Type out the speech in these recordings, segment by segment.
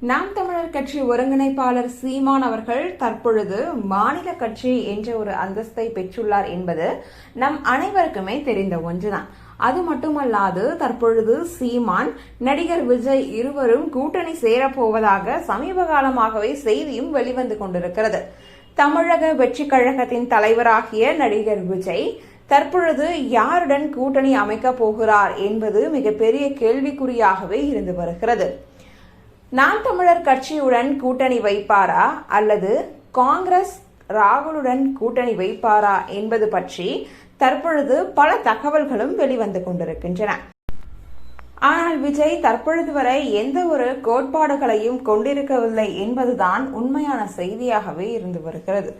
நாம் தமிழர் கட்சி ஒருங்கிணைப்பாளர் சீமான் அவர்கள் தற்பொழுது மாநில கட்சி என்ற ஒரு அந்தஸ்தை பெற்றுள்ளார் என்பது நம் அனைவருக்குமே தெரிந்த ஒன்றுதான். அது மட்டுமல்லாது தற்பொழுது சீமான், நடிகர் விஜய் இருவரும் கூட்டணி சேரப்போவதாக சமீப காலமாகவே செய்தியும் வெளிவந்து கொண்டிருக்கிறது. தமிழக வெற்றி கழகத்தின் தலைவராகிய நடிகர் விஜய் தற்பொழுது யாருடன் கூட்டணி அமைக்கப் போகிறார் என்பது மிகப்பெரிய கேள்விக்குறியாகவே இருந்து வருகிறது. நாம் தமிழர் கட்சியுடன் கூட்டணி வைப்பாரா அல்லது காங்கிரஸ் ராகுலுடன் கூட்டணி வைப்பாரா என்பது பற்றி தற்பொழுது பல தகவல்களும் வெளிவந்து கொண்டிருக்கின்றன. ஆனால் விஜய் தற்பொழுது வரை எந்த ஒரு கோட்பாடுகளையும் கொண்டிருக்கவில்லை என்பதுதான் உண்மையான செய்தியாகவே இருந்து வருகிறது.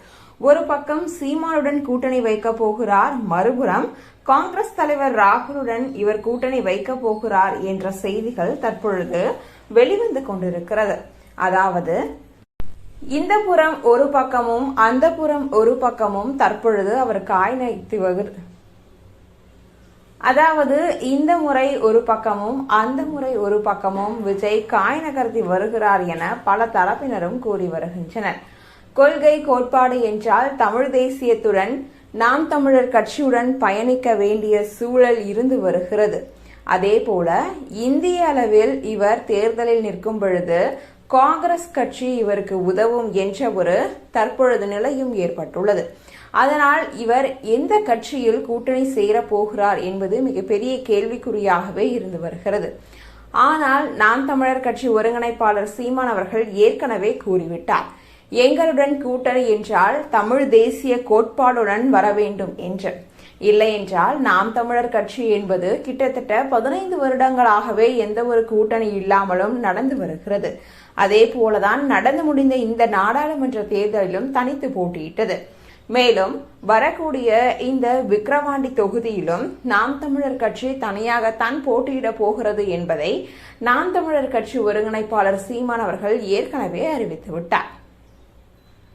ஒரு பக்கம் சீமானுடன் கூட்டணி வைக்கப் போகிறார், மறுபுறம் காங்கிரஸ் தலைவர் ராகுலுடன் இவர் கூட்டணி வைக்கப் போகிறார் என்ற செய்திகள் தற்பொழுது வெளிவந்து கொண்டிருக்கிறது. அதாவது இந்த புறம் ஒரு பக்கமும் அந்த புறம் ஒரு பக்கமும் தற்பொழுது அவர் காய் நகர்த்தி அதாவது இந்த முறை ஒரு பக்கமும் அந்த முறை ஒரு பக்கமும் விஜய் காய் நகர்த்தி வருகிறார் என பல தரப்பினரும் கூறி வருகின்றனர். கொள்கை கோட்பாடு என்றால் தமிழ் தேசியத்துடன் நாம் தமிழர் கட்சியுடன் பயணிக்க வேண்டிய சூழல் இருந்து வருகிறது. அதே போல இந்திய அளவில் இவர் தேர்தலில் நிற்கும் பொழுது காங்கிரஸ் கட்சி இவருக்கு உதவும் என்ற ஒரு தற்பொழுது நிலையும் ஏற்பட்டுள்ளது. அதனால் இவர் எந்த கட்சியில் கூட்டணி சேரப் போகிறார் என்பது மிகப்பெரிய கேள்விக்குறியாகவே இருந்து வருகிறது. ஆனால் நாம் தமிழர் கட்சி ஒருங்கிணைப்பாளர் சீமான் அவர்கள் ஏற்கனவே கூறிவிட்டார், எங்களுடன் கூட்டணி என்றால் தமிழ் தேசிய கோட்பாடுடன் வர வேண்டும் என்று. இல்லை என்றால் நாம் தமிழர் கட்சி என்பது கிட்டத்தட்ட 15 வருடங்களாகவே எந்த ஒரு கூட்டணி இல்லாமலும் நடந்து வருகிறது. அதே போலதான் நடந்து முடிந்த இந்த நாடாளுமன்ற தேர்தலிலும் தனித்து போட்டியிட்டது. மேலும் வரக்கூடிய இந்த விக்கிரவாண்டி தொகுதியிலும் நாம் தமிழர் கட்சி தனியாகத்தான் போட்டியிட போகிறது என்பதை நாம் தமிழர் கட்சி ஒருங்கிணைப்பாளர் சீமான் அவர்கள் ஏற்கனவே அறிவித்துவிட்டார்.